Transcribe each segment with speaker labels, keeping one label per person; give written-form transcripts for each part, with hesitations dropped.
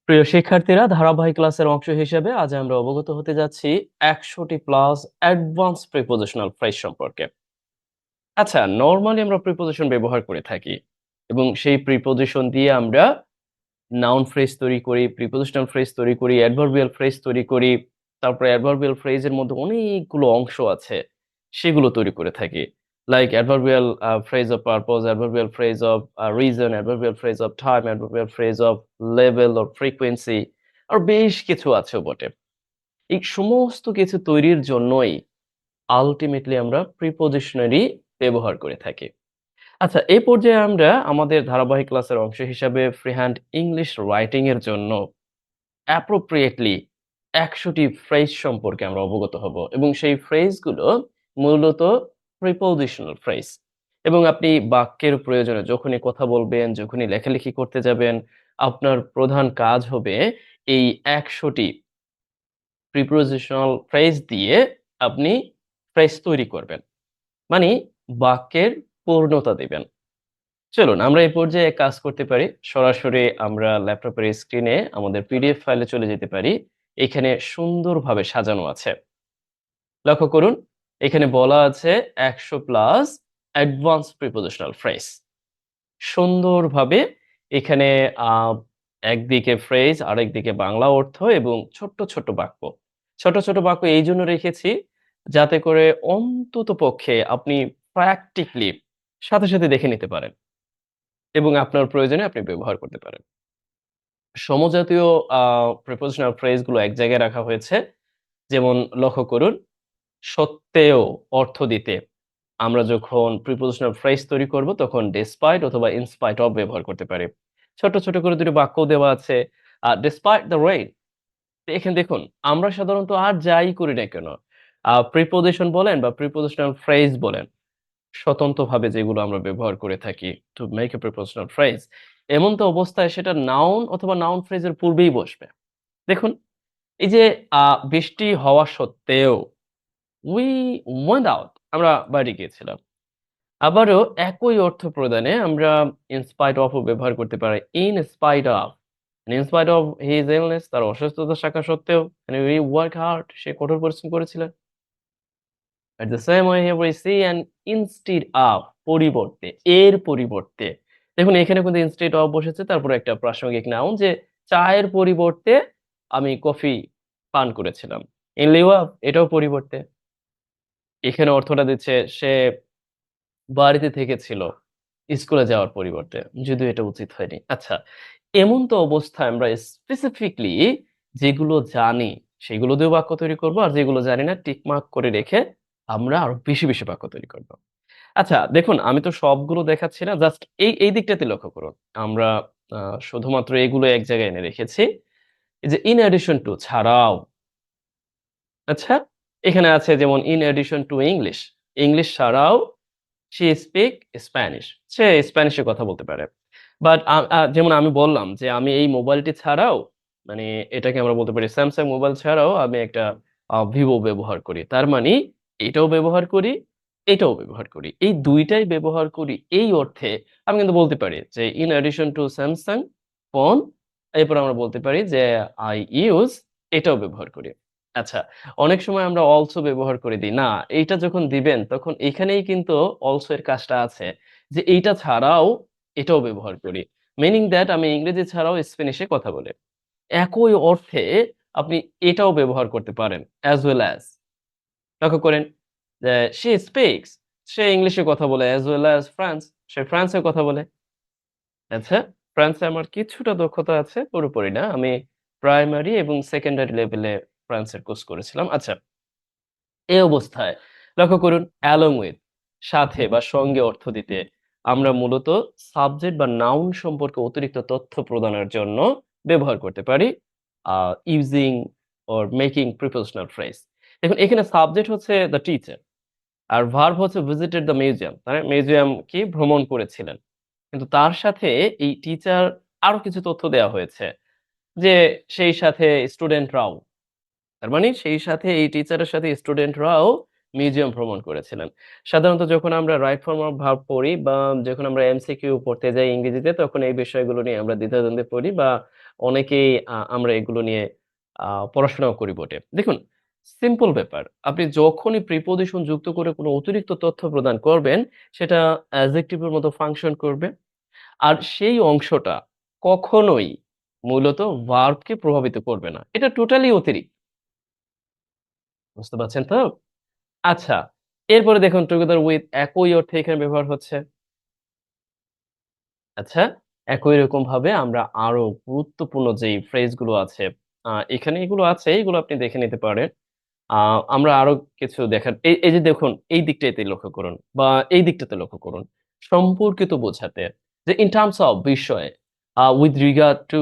Speaker 1: প্রিয় শিক্ষার্থীরা, ধারাবাহিক ক্লাসের অংশ হিসেবে আজ আমরা অবগত হতে যাচ্ছি 100টি প্লাস অ্যাডভান্স প্রিপোজিশনাল ফ্রেজ সম্পর্কে। আচ্ছা, নর্মালি আমরা প্রিপোজিশন ব্যবহার করে থাকি এবং সেই প্রিপোজিশন দিয়ে আমরা নাউন ফ্রেজ তৈরি করি, প্রিপোজিশনাল ফ্রেজ তৈরি করি, অ্যাডভার্বিয়াল ফ্রেজ তৈরি করি। তারপরে অ্যাডভার্বিয়াল ফ্রেজের মধ্যে অনেকগুলো অংশ আছে, সেগুলো তৈরি করে থাকি। Like adverbial phrase of purpose, adverbial phrase of reason, adverbial phrase of time, adverbial phrase of level or frequency, আর বেশ কিছু আছেও বটে। এই সমস্ত কিছু তৈরির জন্যই আল্টিমেটলি আমরা প্রিপোজিশনারি ব্যবহার করে থাকি। আচ্ছা, এই পর্যায়ে আমরা আমাদের ধারাবাহিক ক্লাসের অংশ হিসাবে ফ্রিহ্যান্ড ইংলিশ রাইটিং এর জন্য অ্যাপ্রোপ্রিয়েটলি ১০০টি ফ্রেজ সম্পর্কে আমরা অবগত হব এবং সেই ফ্রেজগুলো মূলত প্রিপোজিশনাল ফ্রেজ। এবং আপনি বাক্যের প্রয়োজনে যখনই কথা বলবেন, যখনই লেখালেখি করতে যাবেন, আপনার প্রধান কাজ হবে এই ১০০টি প্রিপোজিশনাল ফ্রেজ দিয়ে আপনি ফ্রেজ তৈরি করবেন। মানে বাক্যের পূর্ণতা দিবেন। চলুন আমরা এই পর্যায়ে কাজ করতে পারি। সরাসরি আমরা ল্যাপটপের স্ক্রিনে আমাদের পিডিএফ ফাইলে চলে যেতে পারি। এখানে সুন্দরভাবে সাজানো আছে। লক্ষ্য করুন, এখানে বলা আছে ১০০ প্লাস অ্যাডভান্স প্রিপোজিশনাল ফ্রেজ। সুন্দরভাবে এখানে আ একদিকে ফ্রেজ, আরেকদিকে বাংলা অর্থ এবং ছোট্ট, ছোট্ট বাক্য। ছোট, ছোট বাক্য এইজন্য রেখেছি যাতে করে অন্ততপক্ষে আপনি প্র্যাকটিক্যালি সাথে, সাথে দেখে নিতে পারেন এবং আপনার প্রয়োজনে আপনি ব্যবহার করতে পারেন। সমজাতীয় আ প্রিপোজিশনাল ফ্রেজ গুলো এক জায়গায় রাখা হয়েছে। যেমন লক্ষ্য করুন, সত্ত্বেও অর্থ দিতে আমরা যখন প্রিপোজিশনাল ফ্রেজ তৈরি করব তখন despite অথবা in spite of ব্যবহার করতে পারি। ছোট, ছোট করে ২ টো বাক্যও দেওয়া আছে। despite the rain, এখানে দেখুন আমরা সাধারণত আর যাই করি না কেন, প্রিপোজিশন বলেন বা প্রিপোজিশনাল ফ্রেজ বলেন, স্বতন্ত্রভাবে যেগুলো আমরা ব্যবহার করে থাকি to make a prepositional phrase, এমন তো অবস্থায় সেটা নাউন অথবা নাউন ফ্রেজের পূর্বেই বসবে। দেখুন, এই যে বৃষ্টি হওয়া সত্ত্বেও we went out, আমরা বাইরে গিয়েছিলাম। আবারও একই অর্থ প্রদানে আমরা in spite of ও ব্যবহার করতে পারি। in spite of, in spite of his illness, তার অসুস্থতা থাকা সত্ত্বেও and we work hard, সে কঠোর পরিশ্রম করেছিলেন। At the same way here we see an instead of, পরিবর্তে, এর পরিবর্তে। দেখুন এখানে কিন্তু instead of বসেছে, তারপরে একটা প্রাসঙ্গিক নাউন যে চায়ের পরিবর্তে আমি কফি পান করেছিলাম। In lieu of, এটাও পরিবর্তে। এখানে অর্থটা দিচ্ছে সে বাড়িতে থেকেছিল স্কুলে যাওয়ার পরিবর্তে। যদিও এটা উচিত হয়নি। আচ্ছা, এমন তো অবস্থায় আমরা স্পেসিফিকলি যেগুলো জানি সেগুলো দিয়েও বাক্য তৈরি করব। আর যেগুলো জানি না টিক মার্ক করে রেখে আমরা আরো বেশি, বেশি বাক্য তৈরি করব। আচ্ছা দেখুন, আমি তো সবগুলো দেখাচ্ছি না। জাস্ট এই দিকটাতে লক্ষ্য করুন। আমরা আ শুধুমাত্র এগুলো এক জায়গায় এনে রেখেছি। এই যে in addition to, ছাড়াও। আচ্ছা? এখানে আছে যেমন in addition to English, English ছাড়াও she speak Spanish, সে স্প্যানিশে কথা বলতে পারে। বাট যেমন আমি বললাম যে আমি এই মোবাইলটি ছাড়াও, মানে এটাকে আমরা বলতে পারি Samsung মোবাইল ছাড়াও আমি একটা Vivo ব্যবহার করি। তার মানে এটাও ব্যবহার করি, এটাও ব্যবহার করি। এই ২ টাই ব্যবহার করি এই অর্থে আমি কিন্তু বলতে পারি যে in addition to Samsung phone, এরপর আমরা বলতে পারি যে I use, এটাও ব্যবহার করি। আচ্ছা, অনেক সময় আমরা অলসো ব্যবহার করে দিই। না, এইটা যখন দিবেন তখন এখানেই কিন্তু অলসো এর কাজটা আছে। যে এইটা ছাড়াও এটাও ব্যবহার করি। মিনিং দ্যাট আমি ইংরেজি ছাড়াও স্প্যানিশে কথা বলি। একই অর্থে আপনি এটাও ব্যবহার করতে পারেন as well as। লক্ষ্য করেন যে she speaks, সে ইংলিশে কথা বলে as well as France, সে ফ্রান্সে কথা বলে। আচ্ছা, ফ্রান্সে আমার কিছুটা দক্ষতা আছে, পুরোপুরি না। আমি প্রাইমারি এবং সেকেন্ডারি লেভেলে ফ্রান্সের কোর্স করেছিলাম। আচ্ছা, এই অবস্থায় লক্ষ্য করুন along with, সাথে বা সঙ্গে অর্থ দিতে আমরা মূলত সাবজেক্ট বা নাউন সম্পর্কে অতিরিক্ত তথ্য প্রদানের জন্য ব্যবহার করতে পারি using or making prepositional phrase. দেখুন এখানে সাবজেক্ট হচ্ছে দ্য টিচার আর ভার্ব হচ্ছে ভিজিটেড দ্য মিউজিয়াম, মানে মিউজিয়াম কি ভ্রমণ করেছিলেন। কিন্তু তার সাথে এই টিচার আরো কিছু তথ্য দেওয়া হয়েছে যে সেই সাথে স্টুডেন্টরাও, তার মানে সেই সাথে এই টিচারের সাথে স্টুডেন্টরাও মিউজিয়াম ভ্রমণ করেছিলেন। সাধারণত যখন আমরা রাইট ফর্ম অফ ভার্ব পড়ি বা যখন আমরা এমসিকিউ পড়তে যাই ইংরেজিতে তখন এই বিষয়গুলো নিয়ে আমরা দ্বিধাদ্বন্দ্বে পড়ি বা অনেকেই আমরা এগুলো নিয়ে পড়াশোনাও করি বটে। দেখুন, সিম্পল ব্যাপার। আপনি যখনই প্রিপোজিশন যুক্ত করে কোনো অতিরিক্ত তথ্য প্রদান করবেন, সেটা অ্যাডজেক্টিভ এর মতো ফাংশন করবে। আর সেই অংশটা কখনোই মূলত ভার্বকে প্রভাবিত করবে না। এটা টোটালি অতিরিক্ত। বুঝতে পারছেন তো? আচ্ছা, এরপরে দেখুন টুগেদার উইথ একই অর্থে এখানে ব্যবহার হচ্ছে। আচ্ছা, একই রকমভাবে আমরা আরো গুরুত্বপূর্ণ যেই ফ্রেজ গুলো আছে, এখানে এগুলো আছে, এগুলো আপনি দেখে নিতে পারেন। আ আমরা আরো কিছু দেখার এই যে দেখুন এই দিকটাতে লক্ষ্য করুন বা এই দিকটাতে লক্ষ্য করুন। সম্পর্কিত বোঝাতে যে in terms of বিষয়, with regard to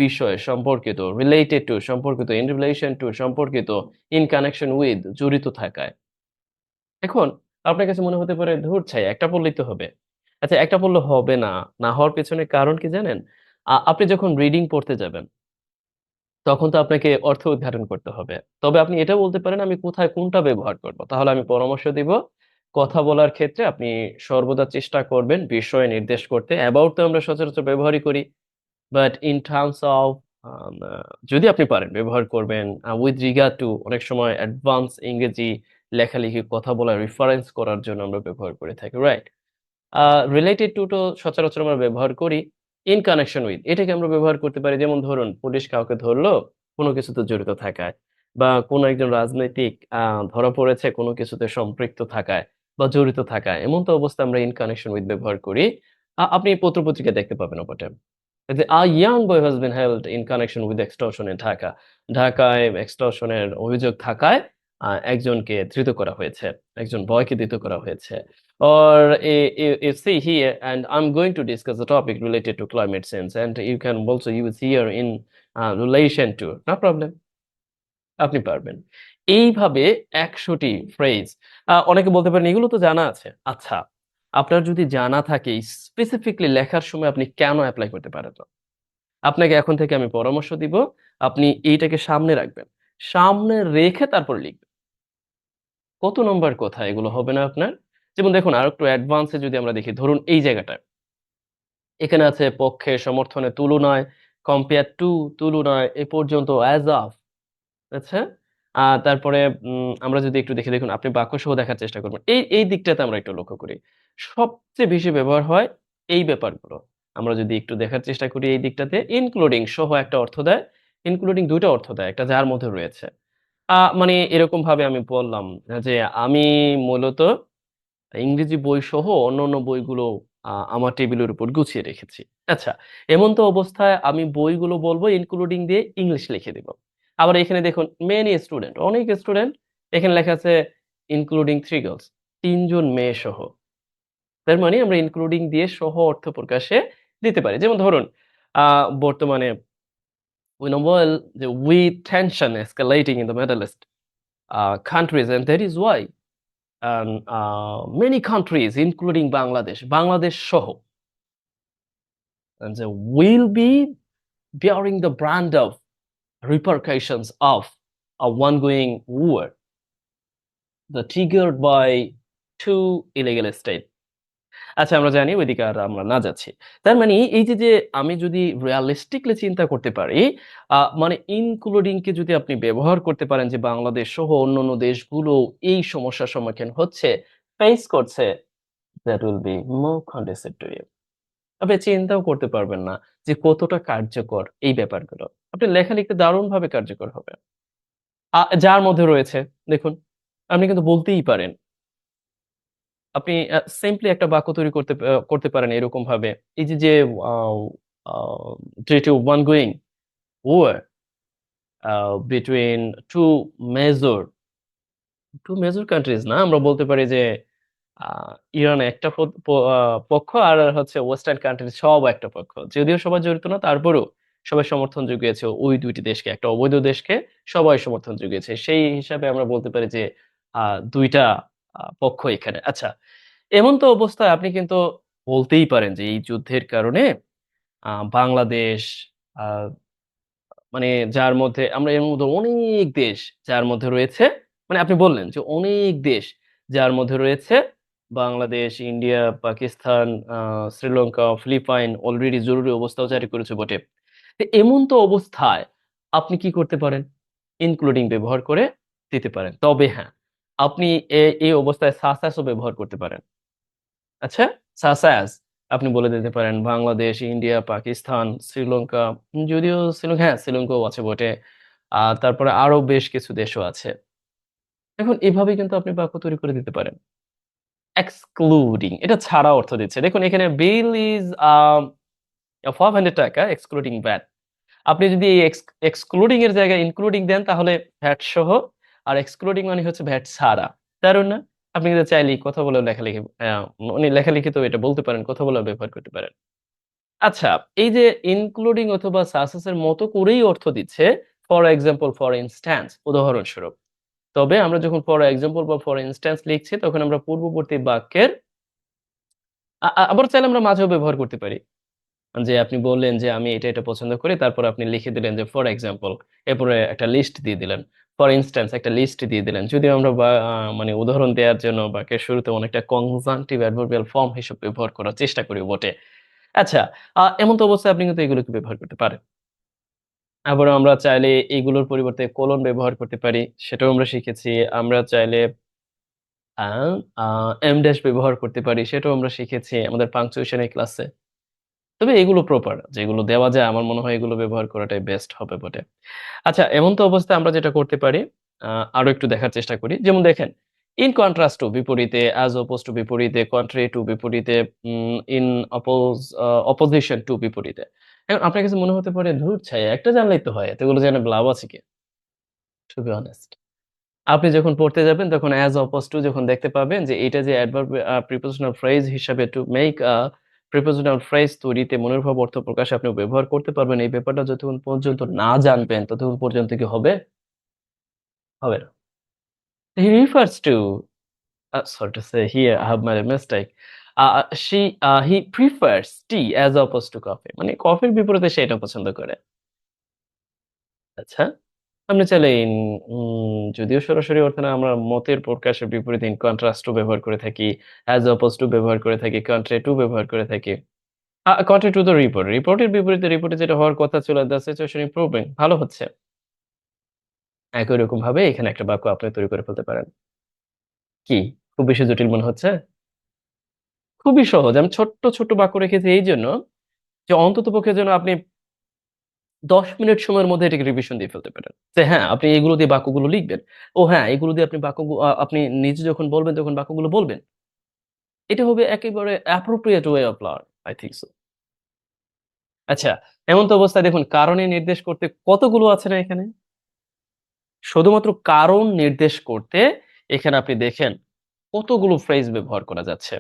Speaker 1: বিষয় সম্পর্কিত, related to সম্পর্কিত, in relation to সম্পর্কিত, in connection with জড়িত থাকায়। এখন আপনার কাছে মনে হতে পারে ধুর ছাই একটা পড়লেই তো হবে। আচ্ছা একটা পড়লে হবে না। না হওয়ার পেছনে কারণ কি জানেন? আপনি যখন রিডিং পড়তে যাবেন তখন তো আপনাকে অর্থ উদ্ঘাটন করতে হবে। তবে আপনি এটাও বলতে পারেন আমি কোথায় কোনটা ব্যবহার করব। তাহলে আমি পরামর্শ দিব, কথা বলার ক্ষেত্রে আপনি সর্বদা চেষ্টা করবেন বিষয় নির্দেশ করতে। অ্যাবাউট তো আমরা সচরাচর ব্যবহারই করি। বাট ইন টার্মস অফ যদি আপনি পারেন ব্যবহার করবেন উইথ রিগার্ড টু অনেক সময় অ্যাডভান্স ইংরেজি লেখালেখি কথা বলা রেফারেন্স করার জন্য আমরা ব্যবহার করে থাকি, রাইট? আ রিলেটেড টু তো সচরাচর আমরা ব্যবহার করি। ইন কানেকশন উইথ এটাকে আমরা ব্যবহার করতে পারি। যেমন ধরুন পুলিশ কাউকে ধরলো কোনো কিছুতে জড়িত থাকায় বা কোনো একজন রাজনৈতিক আ ধরা পড়েছে কোনো কিছুতে সম্পৃক্ত থাকায় বা জড়িত থাকায়। এমন তো অবস্থায় আমরা ইন কানেকশন উইথ ব্যবহার করি। আপনি পত্র-পত্রিকায় দেখতে পাবেন ব্যাপারটা। যে a young boy has been held in connection with extortion in Dhaka. ঢাকায় extortion এর অভিযোগ থাকায় একজনকে ধৃত করা হয়েছে। একজন বয়কে ধৃত করা হয়েছে। Or see here and I'm going to discuss the topic related to climate change and you can also use here in relation to. No problem. আপনি পারবেন। এইভাবে ১০০ টি ফ্রেজ অনেকে বলতে পারেন এগুলো তো জানা আছে। আচ্ছা, আপনার যদি জানা থাকে স্পেসিফিকলি লেখার সময় আপনি কেন এপ্লাই করতে পারেন না? আপনাকে এখন থেকে আমি পরামর্শ দিব। আপনি এইটাকে সামনে রাখবেন। সামনে রেখে তারপর লিখবেন। কত নম্বর কথা এগুলো হবে না আপনার? যেমন দেখুন আরেকটু অ্যাডভান্স এ যদি আমরা দেখি ধরুন এই জায়গাটায়। এখানে আছে পক্ষে সমর্থনের তুলনায়, কম্পেয়ার টু তুলনায়, এ পর্যন্ত অ্যাজ অফ আচ্ছা? তারপরে আমরা যদি একটু দেখি দেখুন আপনি বাক্যসহ দেখার চেষ্টা করবেন। এই দিকটাতে আমরা একটু লক্ষ্য করি। সবচেয়ে বেশি ব্যবহার হয় এই ব্যাপারগুলো। আমরা যদি একটু দেখার চেষ্টা করি এই দিকটাতে ইনক্লুডিং সহ একটা অর্থ দেয়। ইনক্লুডিং ২ টা অর্থ দেয়। একটা যার মধ্যে রয়েছে। মানে এরকমভাবে আমি বললাম যে আমি মূলত ইংরেজি বইসহ অন্যান্য বইগুলো আমার টেবিলের উপর গুছিয়ে রেখেছি। আচ্ছা, এমন তো অবস্থায় আমি বইগুলো বলবো ইনক্লুডিং দিয়ে ইংলিশ লিখে দিব। আবার এখানে দেখুন মেনি স্টুডেন্ট, অনেক স্টুডেন্ট এখানে লেখা আছে ইনক্লুডিং 3 গার্লস ৩ জন মেয়ে সহ। তার মানে আমরা ইনক্লুডিং দিয়ে সহ অর্থ প্রকাশে দিতে পারি। যেমন ধরুন আ বর্তমানে we know well the with tension escalating in the Middle East countries and that is why many countries including Bangladesh সহ and they will be bearing the brand of repercussions of a ongoing war the triggered by two illegal states. আচ্ছা আমরা জানি ওইদিকে আর আমরা না যাচ্ছি। তার মানে এই যে আমি যদি রিয়ালিস্টিকলি চিন্তা করতে পারি, মানে ইনক্লুডিং কে যদি আপনি ব্যবহার করতে পারেন যে বাংলাদেশ সহ অন্যান্য দেশগুলো এই সমস্যার সম্মুখীন হচ্ছে, ফেস করছে, that will be more conducive to you. আপনি চিন্তাও করতে পারবেন না যে কতটা কার্যকর এই ব্যাপারগুলো। আপনার লেখা লিখতে দারুণভাবে কার্যকর হবে। যার মধ্যে রয়েছে দেখুন, আপনি কিন্তু বলতেই পারেন। আপনি সিম্পলি একটা বাক্য তৈরি করতে পারেন এরকমভাবে। এই যে আও আ due to ongoing war between two major countries না আমরা বলতে পারি যে আ ইরান একটা পদ প আ পক্ষ আর হচ্ছে ওয়েস্টার্ন কান্ট্রি সব একটা পক্ষ। যদিও সবাই জড়িত না তারপরেও সবাই সমর্থন জুগিয়েছে ওই ২ টি দেশকে। একটা অবৈধ দেশকে সবাই সমর্থন জুগিয়েছে। সেই হিসাবে আমরা বলতে পারি যে ২ টা পক্ষ এখানে। আচ্ছা এমন তো অবস্থায় আপনি কিন্তু বলতেই পারেন যে এই যুদ্ধের কারণে বাংলাদেশ আ মানে যার মধ্যে আমরা এর মধ্যে অনেক দেশ যার মধ্যে রয়েছে মানে আপনি বললেন যে অনেক দেশ যার মধ্যে রয়েছে Bangladesh, India, Pakistan, Sri Lanka, Philippines already জরুরি অবস্থাও জারি করেছে বটে। তো এমন তো অবস্থায় আপনি কি করতে পারেন? ইনক্লুডিং ব্যবহার করে দিতে পারেন। তবে হ্যাঁ, আপনি এই অবস্থায় সাস ও ব্যবহার করতে পারেন। আচ্ছা? সাস অ্যাজ আপনি বলে দিতে পারেন বাংলাদেশ, ইন্ডিয়া, পাকিস্তান, শ্রীলঙ্কা, যদিও শ্রীলঙ্কা হ্যাঁ, শ্রীলঙ্কাও আছে বটে। তারপরে আরো বেশ কিছু দেশও আছে। এখন এভাবে কিন্তু আপনি বাক্য তৈরি করে দিতে পারেন। এক্সক্লুডিং এটা ছাড়া অর্থ দিচ্ছে। দেখুন এখানে বিল ইস ৳500 এক্সক্লুডিং ভ্যাট। আপনি যদি এই এক্সক্লুডিং এর জায়গায় ইনক্লুডিং দেন তাহলে ভ্যাট সহ, আর এক্সক্লুডিং মানে হচ্ছে ভ্যাট ছাড়া। দারুণ না? আপনি কিন্তু চাইলেই কথা বলেও লেখালেখি মানে লেখালেখিতেও এটা বলতে পারেন, কথা বলেও ব্যবহার করতে পারেন। আচ্ছা, এই যে ইনক্লুডিং অথবা সাসেস এর মতো করেই অর্থ দিচ্ছে ফর এক্সাম্পল, ফর ইনস্ট্যান্স উদাহরণস্বরূপ। তবে আমরা যখন ফর এক্সাম্পল বা ফর ইনস্ট্যান্স লিখছি তখন আমরা পূর্ববর্তী বাক্যের আ আ আবার চাইলে আমরা মাঝেও ব্যবহার করতে পারি। যে আপনি বললেন যে, "আমি এটা পছন্দ করি।" তারপর আপনি লিখে দিলেন যে, "ফর এক্সাম্পল" এরপরে একটা লিস্ট দিয়ে দিলেন। ফর ইনস্ট্যান্স একটা লিস্ট দিয়ে দিলেন। যদিও আমরা বা মানে উদাহরণ দেওয়ার জন্য বাক্যের শুরুতে অনেকটা কনজাংটিভ অ্যাডভার্বিয়াল ফর্ম হিসেবে ব্যবহার করার চেষ্টা করি বটে। আচ্ছা, এমন তো অবস্থায় আপনি কিন্তু এগুলোকে ব্যবহার করতে পারেন। আবারও আমরা চাইলে এগুলোর পরিবর্তে কোলন ব্যবহার করতে পারি। সেটাও আমরা শিখেছি। আমরা চাইলে আ আ এম ড্যাশ ব্যবহার করতে পারি। সেটাও আমরা শিখেছি আমাদের পাংচুয়েশন এর ক্লাসে। তবে এগুলো প্রপার যেগুলো দেওয়া যায় আমার মনে হয় এগুলো ব্যবহার করাটাই বেস্ট হবে বটে। আচ্ছা এমন তো অবস্থায় আমরা যেটা করতে পারি আ আরো একটু দেখার চেষ্টা করি। যেমন দেখেন ইন কন্ট্রাস্ট টু বিপরীতে, as opposed to বিপরীতে, contrary to বিপরীতে, ইন অপোজিশন টু বিপরীতে। এখন আপনার কাছে মনে হতে পারে ধুর ছাই একটা জানলেই তো হয়। এতগুলো জেনে লাভ আছে কি? To be honest. আপনি যখন পড়তে যাবেন তখন as opposed to যখন দেখতে পাবেন যে এটা যে অ্যাডভার্ব প্রিপোজিশনাল ফ্রেজ হিসাবে টু মেক প্রিপোজিশনাল ফ্রেজ তৈরিতে মনোভাব অর্থ প্রকাশে আপনি ব্যবহার করতে পারবেন। এই ব্যাপারটা যতক্ষণ পর্যন্ত না জানবেন ততক্ষণ পর্যন্ত কি হবে? হবে না। He refers to sorry to say here I have made a mistake. He prefers tea as opposed to coffee মানে কফির বিপরীতে সে এটা পছন্দ করে। আচ্ছা? আমরা চাইলে যদিও সরাসরি অর্থে না আমরা মতের প্রকাশের বিপরীতে in contrast to ব্যবহার করে থাকি, as opposed to ব্যবহার করে থাকি, contrary to ব্যবহার করে থাকি। contrary to the report, রিপোর্টের বিপরীতে রিপোর্টে যেটা হওয়ার কথা ছিল the situation improving ভালো হচ্ছে। একই রকম ভাবে এখানে একটা বাক্য আপনি তৈরি করে ফেলতে পারেন। কি? খুব বেশি জটিল মনে হচ্ছে? খুবই সহজ। আমি ছোট্ট, ছোট্ট বাক্য রেখেছি এইজন্য যে অন্ততপক্ষে যেন আপনি ১০ মিনিট সময়ের মধ্যে এটাকে রিভিশন দিয়ে ফেলতে পারেন। যে হ্যাঁ, আপনি এগুলো দিয়ে বাক্যগুলো লিখবেন। ও হ্যাঁ, এগুলো দিয়ে আপনি আপনি নিজে যখন বলবেন তখন বাক্যগুলো বলবেন। এটা হবে একেবারে appropriate way of learn I think so। আচ্ছা, এমন তো অবস্থায় দেখুন কারণে নির্দেশ করতে কতগুলো আছে না এখানে? শুধুমাত্র কারণ নির্দেশ করতে এখানে আপনি দেখেন কতগুলো ফ্রেজ ব্যবহার করা যাচ্ছে।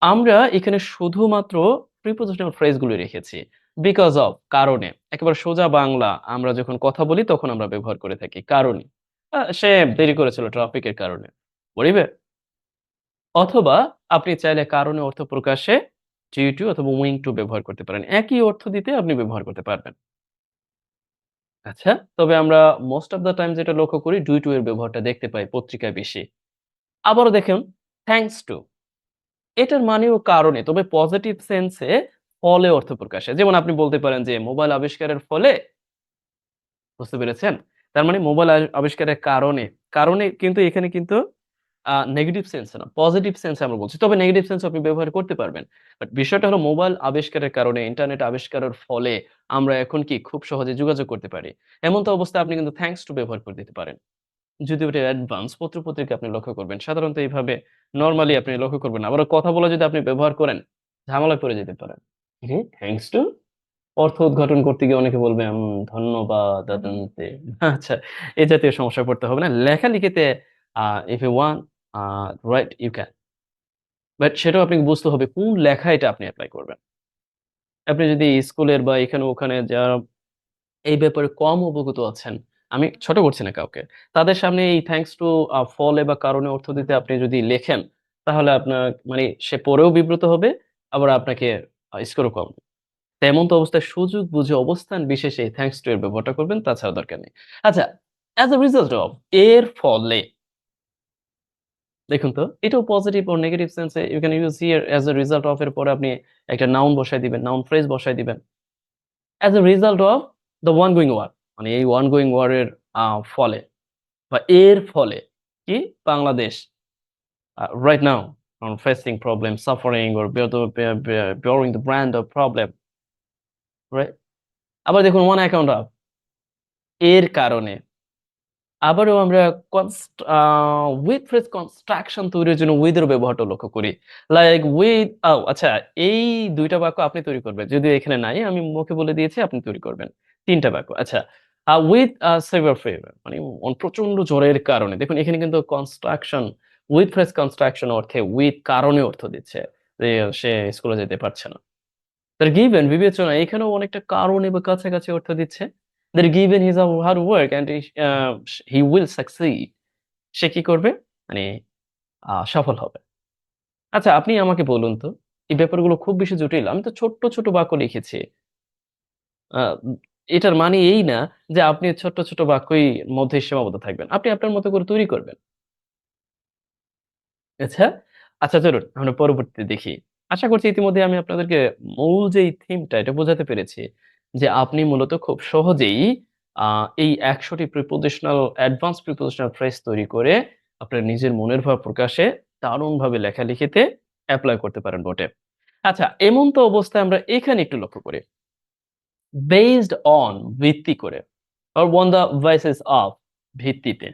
Speaker 1: আমরা এখানে শুধুমাত্র প্রিপোজিশনাল ফ্রেজ গুলো রেখেছি। বিকজ অফ কারণে। একেবারে সোজা বাংলা আমরা যখন কথা বলি তখন আমরা ব্যবহার করে থাকি। কারণে। সে দেরি করেছিল ট্রাফিকের কারণে। বলিবে? অথবা আপনি চাইলে কারণে অর্থ প্রকাশে ডিউ টু অথবা উইং টু ব্যবহার করতে পারেন। একই অর্থ দিতে আপনি ব্যবহার করতে পারবেন। আচ্ছা? তবে আমরা মোস্ট অফ দ্যা টাইম যেটা লক্ষ্য করি ডু টু এর ব্যবহারটা দেখতে পাই পত্রিকায় বেশি। আবারও দেখুন থ্যাংকস টু এটার মানেও কারণে। তবে পজিটিভ সেন্স এ ফলে অর্থ প্রকাশে। যেমন আপনি বলতে পারেন যে মোবাইল আবিষ্কারের ফলে বুঝতে পেরেছেন? তার মানে মোবাইল আবিষ্কারের কারণে, কারণে কিন্তু এখানে কিন্তু নেগেটিভ সেন্স এ না, পজিটিভ সেন্স এ আমরা বলছি। তবে নেগেটিভ সেন্স আপনি ব্যবহার করতে পারবেন। বাট বিষয়টা হলো মোবাইল আবিষ্কারের কারণে, ইন্টারনেট আবিষ্কারের ফলে আমরা এখন কি খুব সহজে যোগাযোগ করতে পারি। এমন তো অবস্থায় আপনি কিন্তু থ্যাংকস টু ব্যবহার করে দিতে পারেন। যদিও এটা অ্যাডভান্স পত্র-পত্রিকা আপনি লক্ষ্য করবেন। সাধারণত এইভাবে নরমালি আপনি লক্ষ্য করবেন না। আবার কথা বলে যদি আপনি ব্যবহার করেন, ঝামেলায় পড়ে যেতে পারেন। থ্যাংকস টু অর্থ উদ্ঘাটন করতে গিয়ে অনেকে বলবে, ধন্যবাদ দাদানতে। আচ্ছা, এ জাতীয় সমস্যায় পড়তে হবে না। লেখালেখিতে আ if you want a write you can। But সেটাও আপনাকে বুঝতে হবে কোন লেখায় এটা আপনি এপ্লাই করবেন। আপনি যদি স্কুলের বা এখানে ওখানে যারা এই ব্যাপারে কম অবগত আছেন, আমি ছোট করছি না কাউকে। তাদের সামনে এই থ্যাংকস টু ফলে বা কারণে অর্থ দিতে আপনি যদি লেখেন, তাহলে আপনার মানে সে পড়েও বিব্রত হবে, আবার আপনাকে স্কোরও কম দিবে। তেমন তো অবস্থায় সুযোগ বুঝে অবস্থান বিশেষে থ্যাংকস টু এর ব্যবহারটা করবেন, তাছাড়া দরকার নেই। আচ্ছা, অ্যাজ a result of এর ফলে দেখুন তো এটাও পজিটিভ or নেগেটিভ সেন্সে you can use here as a result of এর পরে আপনি একটা নাউন বসায় দিবেন, নাউন ফ্রেজ বসায় দিবেন। As a result of the ongoing war মানে এই ongoing war এর ফলে বা এর ফলে কি Bangladesh right now facing problem, suffering or bearing the brand of problem, right? আবার দেখুন one account of এর কারণে আবারও আমরা with phrase construction তৈরির জন্য with এর ব্যবহারটা লক্ষ্য করি। লাইক with আচ্ছা এই ২ টা বাক্য আপনি তৈরি করবেন। যদিও এখানে নাই আমি মুখে বলে দিয়েছি আপনি তৈরি করবেন। ৩ টা বাক্য। আচ্ছা with severe fever মানে প্রচন্ড জ্বরের কারণে। দেখুন এখানে কিন্তু construction with phrase construction অর্থে with কারণে অর্থ দিচ্ছে। যে সে স্কুলে যেতে পারছে না। তার given বিবেচনা এখানেও অনেকটা কারণে বা কাছাকাছি অর্থ দিচ্ছে। that given his hard work and he will succeed সে কি করবে? মানে সফল হবে। আচ্ছা আপনি আমাকে বলুন তো, এই ব্যাপারগুলো খুব বেশি জটিল। আমি তো ছোট্ট, ছোট বাক্য লিখেছি। আ এটার মানে এই না যে আপনি ছোট্ট, ছোট বাক্যই মধ্যে সীমাবদ্ধ থাকবেন। আপনি আপনার মতো করে তৈরি করবেন। আচ্ছা? আচ্ছা চলুন আমরা পরবর্তীতে দেখি। আশা করছি ইতিমধ্যে আমি আপনাদেরকে মূল যেই থিমটা এটা বোঝাতে পেরেছি। যে আপনি মূলত খুব সহজেই আ এই ১০০ টি অ্যাডভান্স প্রিপোজিশনাল ফ্রেজ তৈরি করে আপনার নিজের মনের ভাব প্রকাশে দারুণভাবে লেখালেখিতে এপ্লাই করতে পারেন বটে। আচ্ছা এমন তো অবস্থায় আমরা এখানে একটু লক্ষ্য করি। বেসড অন ভিত্তি করে or on the basis of ভিত্তিতে।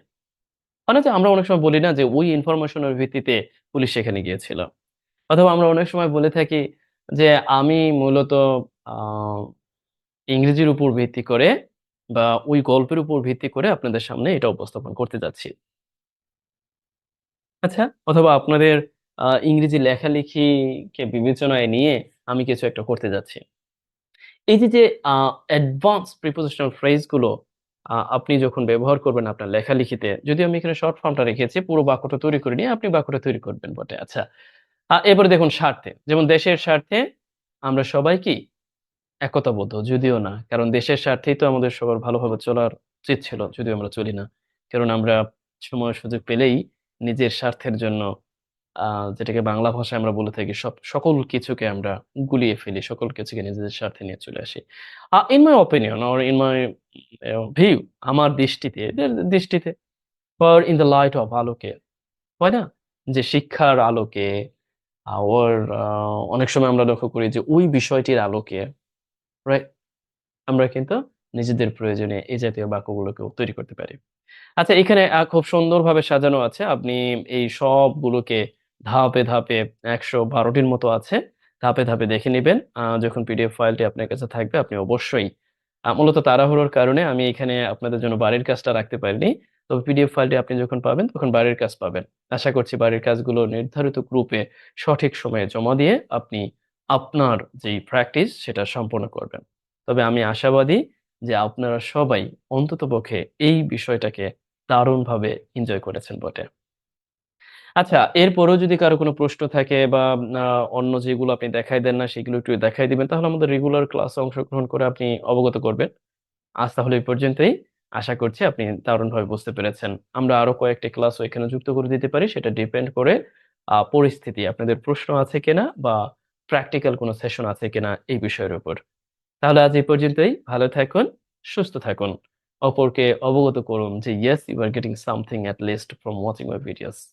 Speaker 1: মানে যে আমরা অনেক সময় বলি না যে ওই ইনফরমেশন এর ভিত্তিতে পুলিশ সেখানে গিয়েছিল। অথবা আমরা অনেক সময় বলে থাকি যে আমি মূলত আ ইংরেজির উপর ভিত্তি করে বা ওই গল্পের উপর ভিত্তি করে আপনাদের সামনে এটা উপস্থাপন করতে যাচ্ছি। আচ্ছা? অথবা আপনাদের ইংরেজি লেখালেখিকে বিবেচনায় নিয়ে আমি কিছু একটা করতে যাচ্ছি। এই যে আ অ্যাডভান্স প্রিপোজিশনাল ফ্রেজ গুলো আপনি যখন ব্যবহার করবেন আপনার লেখালেখিতে, যদিও আমি এখানে শর্ট ফর্মটা রেখেছি, পুরো বাক্যটা তৈরি করিনি, আপনি বাক্যটা তৈরি করবেন বটে। আচ্ছা। এরপরে দেখুন স্বার্থে। যেমন দেশের স্বার্থে আমরা সবাই কি? একতাবদ্ধ। যদিও না। কারণ দেশের স্বার্থেই তো আমাদের সবার ভালোভাবে চলার উচিত ছিল। যদিও আমরা চলি না। কারণ আমরা সময় সুযোগ পেলেই নিজের স্বার্থের জন্য আ যেটাকে বাংলা ভাষায় আমরা বলে থাকি সকল কিছুকে আমরা গুলিয়ে ফেলি। সকল কিছুকে নিজেদের স্বার্থে নিয়ে চলে আসি। in my opinion or in my view আমার দৃষ্টিতে এদের দৃষ্টিতে or in the light of আলোকে, হয় না? যে শিক্ষার আলোকে ওর অনেক সময় আমরা লক্ষ্য করি যে ওই বিষয়টির আলোকে রাইট? আমরা কিন্তু নিজেদের প্রয়োজনে এই জাতীয় বাক্যগুলোকেও তৈরি করতে পারি। আচ্ছা এখানে খুব সুন্দরভাবে সাজানো আছে। আপনি এই সবগুলোকে ধাপে, ধাপে ১১২ টির মতো আছে। ধাপে, ধাপে দেখে নিবেন। যখন পিডিএফ ফাইলটি আপনার কাছে থাকবে আপনি অবশ্যই মূলত তাড়াহুড়োর কারণে আমি এখানে আপনাদের জন্য বাড়ির কাজটা রাখতে পারিনি। তবে পিডিএফ ফাইলটি আপনি যখন পাবেন তখন বাড়ির কাজ পাবেন। আশা করছি বাড়ির কাজগুলো নির্ধারিত গ্রুপে সঠিক সময়ে জমা দিয়ে আপনি আপনার যেই প্র্যাকটিস সেটা সম্পূর্ণ করবেন। তবে আমি আশাবাদী যে আপনারা সবাই অন্ততপক্ষে এই বিষয়টাকে দারুণভাবে এনজয় করেছেন বটে। আচ্ছা, এরপরেও যদি কারো কোনো প্রশ্ন থাকে বা আ অন্য যেগুলো আপনি দেখাই দেন না সেগুলো একটু দেখাই দিবেন। তাহলে আমাদের রেগুলার ক্লাসে অংশগ্রহণ করে আপনি অবগত করবেন। আজ তাহলে এই পর্যন্তই। আশা করছি আপনি দারুণভাবে বুঝতে পেরেছেন। আমরা আরো কয়েকটি ক্লাসও এখানে যুক্ত করে দিতে পারি। সেটা ডিপেন্ড করে পরিস্থিতি, আপনাদের প্রশ্ন আছে কিনা বা প্র্যাকটিক্যাল কোনো সেশন আছে কিনা এই বিষয়ের উপর। তাহলে আজ এই পর্যন্তই। ভালো থাকুন, সুস্থ থাকুন। অপরকে অবগত করুন যে, "Yes, you are getting something at least from watching my videos."